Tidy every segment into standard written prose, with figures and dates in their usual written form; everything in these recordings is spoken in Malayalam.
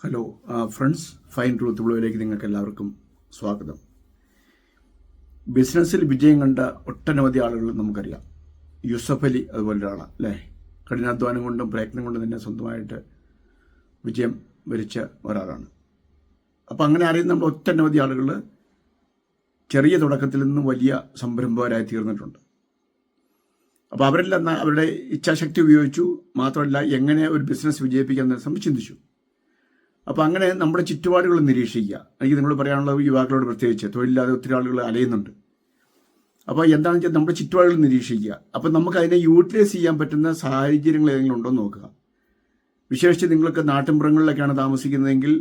ഹലോ ഫ്രണ്ട്സ്, ഫൈൻ ട്രൂത്ത് ബ്ലോയിലേക്ക് നിങ്ങൾക്ക് എല്ലാവർക്കും സ്വാഗതം. ബിസിനസ്സിൽ വിജയം കണ്ട ഒട്ടനവധി ആളുകൾ നമുക്കറിയാം. യൂസഫ് അലി അതുപോലെ ഒരാളാണ് അല്ലേ. കഠിനാധ്വാനം കൊണ്ടും പ്രയത്നം കൊണ്ടും തന്നെ സ്വന്തമായിട്ട് വിജയം വരിച്ച ഒരാളാണ്. അപ്പോൾ അങ്ങനെ അറിയുന്ന നമ്മൾ ഒട്ടനവധി ആളുകൾ ചെറിയ തുടക്കത്തിൽ നിന്നും വലിയ സംരംഭകരായി തീർന്നിട്ടുണ്ട്. അപ്പോൾ അവരെല്ലാം അവരുടെ ഇച്ഛാശക്തി ഉപയോഗിച്ചു. മാത്രമല്ല, എങ്ങനെ ഒരു ബിസിനസ് വിജയിപ്പിക്കാമെന്ന് ചിന്തിച്ചു. അപ്പോൾ അങ്ങനെ നമ്മുടെ ചുറ്റുപാടുകൾ നിരീക്ഷിക്കുക. എനിക്ക് നിങ്ങളോട് പറയാനുള്ളത്, യുവാക്കളോട് പ്രത്യേകിച്ച്, തൊഴിലില്ലാതെ ഒത്തിരി ആളുകൾ അലയുന്നുണ്ട്. അപ്പോൾ എന്താണെന്ന് വെച്ചാൽ നമ്മുടെ ചുറ്റുപാടുകൾ നിരീക്ഷിക്കുക. അപ്പോൾ നമുക്ക് അതിനെ യൂട്ടിലൈസ് ചെയ്യാൻ പറ്റുന്ന സാഹചര്യങ്ങൾ ഏതെങ്കിലും ഉണ്ടോ എന്ന് നോക്കുക. വിശേഷിച്ച് നിങ്ങൾക്ക് നാട്ടിൻപുറങ്ങളിലൊക്കെയാണ് താമസിക്കുന്നതെങ്കിൽ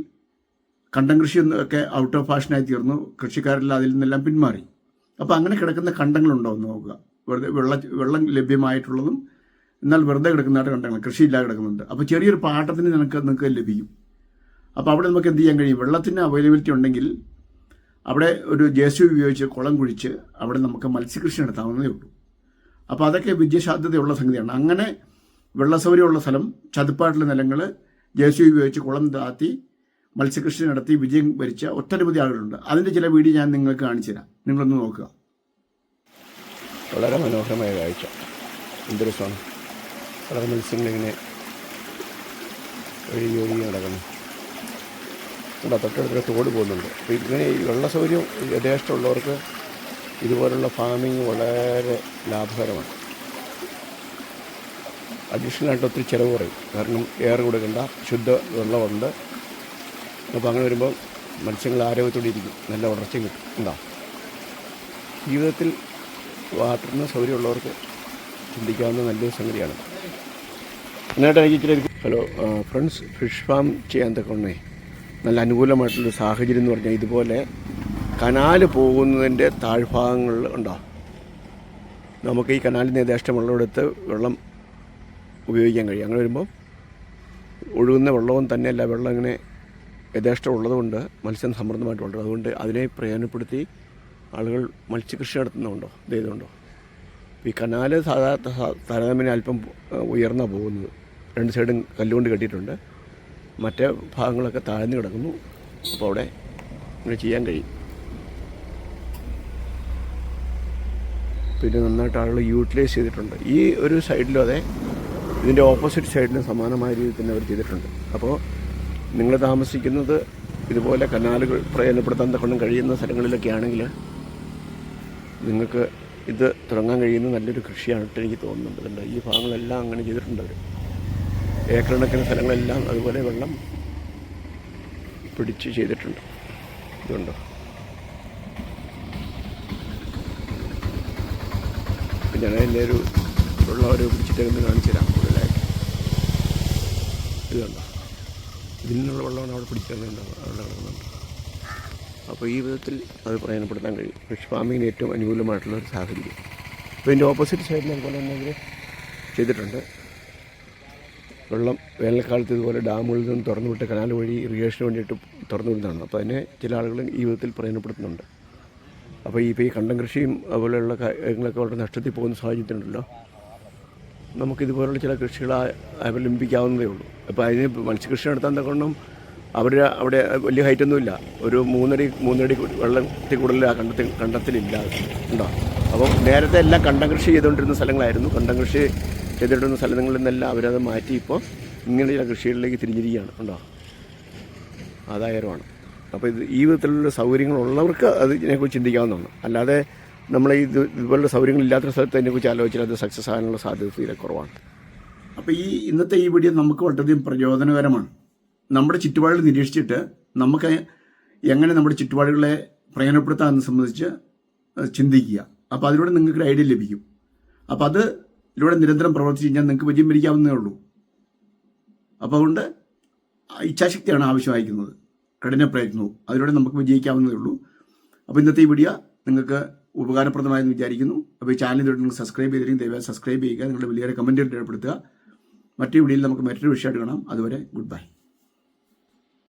കണ്ടം കൃഷി ഒക്കെ ഔട്ട് ഓഫ് ഫാഷനായി തീർന്നു. കൃഷിക്കാരെല്ലാം അതിൽ നിന്നെല്ലാം പിന്മാറി. അപ്പോൾ അങ്ങനെ കിടക്കുന്ന കണ്ടങ്ങളുണ്ടോ എന്ന് നോക്കുക. വെറുതെ വെള്ളം ലഭ്യമായിട്ടുള്ളതും എന്നാൽ വെറുതെ കിടക്കുന്നതായിട്ട് കണ്ടങ്ങൾ, കൃഷിയില്ലാതെ കിടക്കുന്നുണ്ട്. അപ്പോൾ ചെറിയൊരു പാട്ടത്തിന് നിങ്ങൾക്ക് ലഭിക്കും. അപ്പോൾ അവിടെ നമുക്ക് എന്ത് ചെയ്യാൻ കഴിയും? വെള്ളത്തിന് അവൈലബിലിറ്റി ഉണ്ടെങ്കിൽ അവിടെ ഒരു JCB ഉപയോഗിച്ച് കുളം കുഴിച്ച് അവിടെ നമുക്ക് മത്സ്യകൃഷി നടത്താവുന്നതേ ഉള്ളൂ. അപ്പോൾ അതൊക്കെ വിജയസാധ്യതയുള്ള സംഗതിയാണ്. അങ്ങനെ വെള്ള സൗകര്യമുള്ള സ്ഥലം, ചതുപ്പായിട്ടുള്ള നിലങ്ങൾ JCB ഉപയോഗിച്ച് കുളം താത്തി മത്സ്യകൃഷി നടത്തി വിജയം വരിച്ച ഒട്ടനവധി ആളുകളുണ്ട്. അതിൻ്റെ ചില വീഡിയോ ഞാൻ നിങ്ങൾക്ക് കാണിച്ചു തരാം. നിങ്ങളൊന്ന് നോക്കുക. വളരെ മനോഹരമായ കാഴ്ച. എന്തൊരു രസമാണ്. വളരെ മത്സ്യങ്ങളിങ്ങനെ ഒഴുകി നടക്കുന്നു. തൊട്ടടുത്ത് തോട് പോകുന്നുണ്ട്. അപ്പോൾ ഇങ്ങനെ ഈ വെള്ള സൗകര്യം യഥേഷ്ടമുള്ളവർക്ക് ഇതുപോലുള്ള ഫാമിങ് വളരെ ലാഭകരമാണ്. അഡീഷണലായിട്ട് ഒത്തിരി ചിലവ് കുറയും. കാരണം എയർ കൊടുക്കേണ്ട, ശുദ്ധ വെള്ളമുണ്ട്. അപ്പോൾ അങ്ങനെ വരുമ്പോൾ മത്സ്യങ്ങൾ ആരോഗ്യത്തോടെ ഇരിക്കും, നല്ല വളർച്ചയും കിട്ടും. ഉണ്ടാവും. ജീവിതത്തിൽ വാട്ടറിന് സൗകര്യമുള്ളവർക്ക് ചിന്തിക്കാവുന്ന നല്ലൊരു സംഗതിയാണ്. എന്നിട്ട് എനിക്ക് ഇച്ചിരി ഹലോ ഫ്രണ്ട്സ്, ഫിഷ് ഫാം ചെയ്യാൻ തക്കണേ നല്ല അനുകൂലമായിട്ടുള്ളൊരു സാഹചര്യം എന്ന് പറഞ്ഞാൽ ഇതുപോലെ കനാല് പോകുന്നതിൻ്റെ താഴ്ഭാഗങ്ങളിൽ ഉണ്ടാവും. നമുക്ക് ഈ കനാലിന് യഥേഷ്ടമുള്ളിടത്ത് വെള്ളം ഉപയോഗിക്കാൻ കഴിയും. അങ്ങനെ വരുമ്പോൾ ഒഴുകുന്ന വെള്ളവും തന്നെയല്ല, വെള്ളം ഇങ്ങനെ യഥേഷ്ടം ഉള്ളതുകൊണ്ട് മത്സ്യം സമൃദ്ധമായിട്ട് വളരും. അതുകൊണ്ട് അതിനെ പ്രയോജനപ്പെടുത്തി ആളുകൾ മത്സ്യകൃഷി നടത്തുന്നുണ്ടോ, ഇത് ചെയ്തുകൊണ്ടോ. ഈ കനാല് താരതമ്യേന അല്പം ഉയർന്നാണ് പോകുന്നത്. രണ്ട് സൈഡും കല്ലുകൊണ്ട് കെട്ടിയിട്ടുണ്ട്. മറ്റേ ഭാഗങ്ങളൊക്കെ താഴ്ന്നു കിടക്കുന്നു. അപ്പോൾ അവിടെ ഇങ്ങനെ ചെയ്യാൻ കഴിയും. പിന്നെ നന്നായിട്ട് ആളുകൾ യൂട്ടിലൈസ് ചെയ്തിട്ടുണ്ട്. ഈ ഒരു സൈഡിലും അതെ, ഇതിൻ്റെ ഓപ്പോസിറ്റ് സൈഡിലും സമാനമായ രീതിയിൽ തന്നെ അവർ ചെയ്തിട്ടുണ്ട്. അപ്പോൾ നിങ്ങൾ താമസിക്കുന്നത് ഇതുപോലെ കനാലുകൾ പ്രയോജനപ്പെടുത്താൻ തക്കൊണ്ടും കഴിയുന്ന സ്ഥലങ്ങളിലൊക്കെ ആണെങ്കിൽ നിങ്ങൾക്ക് ഇത് തുടങ്ങാൻ കഴിയുന്ന നല്ലൊരു കൃഷിയായിട്ട് എനിക്ക് തോന്നുന്നുണ്ട്. ഈ ഭാഗങ്ങളെല്ലാം അങ്ങനെ ചെയ്തിട്ടുണ്ട് അവർ. ഏക്കർ കണക്കിന് സ്ഥലങ്ങളെല്ലാം അതുപോലെ വെള്ളം പിടിച്ച് ചെയ്തിട്ടുണ്ട്. ഇതുണ്ടോ. ഞാൻ അതിൻ്റെ ഒരു വെള്ളം പിടിച്ചിട്ടൊന്ന് കാണിച്ചു തരാം കൂടുതലായിട്ട്. ഇതുണ്ടോ, ഇതിൽ നിന്നുള്ള വെള്ളമാണ് അവിടെ പിടിച്ചിട്ടുണ്ടാവുക, അവിടെ കിടക്കുന്നുണ്ട്. അപ്പോൾ ഈ വിധത്തിൽ അത് പ്രയോജനപ്പെടുത്താൻ കഴിയും. ഫിഷ് ഫാമിങ്ങിന് ഏറ്റവും അനുകൂലമായിട്ടുള്ള ഒരു സാഹചര്യം. അപ്പോൾ ഇതിൻ്റെ ഓപ്പോസിറ്റ് സൈഡിൽ അതുപോലെ തന്നെ ഇവർ ചെയ്തിട്ടുണ്ട്. വെള്ളം വേനൽക്കാലത്ത് ഇതുപോലെ ഡാമുകളിൽ നിന്ന് തുറന്നു വിട്ട് കനാൽ വഴി ഇറിഗേഷന് വേണ്ടിയിട്ട് തുറന്നു വിടുന്നതാണ്. അപ്പോൾ അതിനെ ചില ആളുകൾ ഈ വിധത്തിൽ പ്രയോജനപ്പെടുത്തുന്നുണ്ട്. അപ്പോൾ ഈ കണ്ടം കൃഷിയും അതുപോലെയുള്ള കാര്യങ്ങളൊക്കെ വളരെ നഷ്ടത്തിൽ പോകുന്ന സാഹചര്യത്തിലുണ്ടല്ലോ, നമുക്കിതുപോലുള്ള ചില കൃഷികൾ അവലംബിക്കാവുന്നതേ ഉള്ളൂ. അപ്പോൾ അതിന് മത്സ്യകൃഷി നടത്താൻ തക്കൊണ്ടും അവിടെ വലിയ ഹൈറ്റൊന്നുമില്ല. ഒരു മൂന്നടി വെള്ളത്തിൽ കൂടുതൽ ആ കണ്ടത്തിലില്ല ഉണ്ടോ. അപ്പോൾ നേരത്തെ എല്ലാം കണ്ടം കൃഷി ചെയ്തുകൊണ്ടിരുന്ന സ്ഥലങ്ങളായിരുന്നു. കണ്ടം കൃഷി ചെയ്തിട്ടുന്ന സ്ഥലങ്ങളിൽ നിന്നെല്ലാം അവരത് മാറ്റി ഇപ്പോൾ ഇങ്ങനെ ചില കൃഷികളിലേക്ക് തിരിഞ്ഞിരിക്കുകയാണ്. ഉണ്ടോ, ആദായകരമാണ്. അപ്പോൾ ഈ വിധത്തിലുള്ള സൗകര്യങ്ങളുള്ളവർക്ക് അതിനെക്കുറിച്ച് ചിന്തിക്കാവുന്നതാണ്. അല്ലാതെ നമ്മൾ ഇതുപോലുള്ള സൗകര്യങ്ങളില്ലാത്ത സ്ഥലത്ത് അതിനെക്കുറിച്ച് ആലോചിച്ചാൽ അത് സക്സസ് ആകാനുള്ള സാധ്യത തീരെ കുറവാണ്. അപ്പോൾ ഇന്നത്തെ ഈ വീഡിയോ നമുക്ക് വളരെയധികം പ്രചോദനകരമാണ്. നമ്മുടെ ചുറ്റുപാടുകൾ നിരീക്ഷിച്ചിട്ട് നമുക്ക് എങ്ങനെ നമ്മുടെ ചുറ്റുപാടുകളെ പ്രയോജനപ്പെടുത്താമെന്ന് സംബന്ധിച്ച് ചിന്തിക്കുക. അപ്പോൾ അതിലൂടെ നിങ്ങൾക്കൊരു ഐഡിയ ലഭിക്കും. അപ്പോൾ ഇതിലൂടെ നിരന്തരം പ്രവർത്തിച്ച് കഴിഞ്ഞാൽ നിങ്ങൾക്ക് വിജയം വരിക്കാവുന്നതേ ഉള്ളൂ. അപ്പോൾ അതുകൊണ്ട് ഇച്ഛാശക്തിയാണ് ആവശ്യമായിരിക്കുന്നത്, കഠിന പ്രയത്നവും. അതിലൂടെ നമുക്ക് വിജയിക്കാവുന്നതേ ഉള്ളൂ. അപ്പോൾ ഇന്നത്തെ ഈ വീഡിയോ നിങ്ങൾക്ക് ഉപകാരപ്രദമായെന്ന് വിചാരിക്കുന്നു. അപ്പോൾ ഈ ചാനൽ ഇതുവരെ നിങ്ങൾ സബ്സ്ക്രൈബ് ചെയ്തില്ലെങ്കിൽ ദയവായി സബ്സ്ക്രൈബ് ചെയ്യുക. നിങ്ങളുടെ വലിയ കമൻറ്റുകൾ രേഖപ്പെടുത്തുക. മറ്റൊരു വീഡിയോയിൽ നമുക്ക് മറ്റൊരു വിഷയമായിട്ട് കാണാം. അതുവരെ ഗുഡ് ബൈ.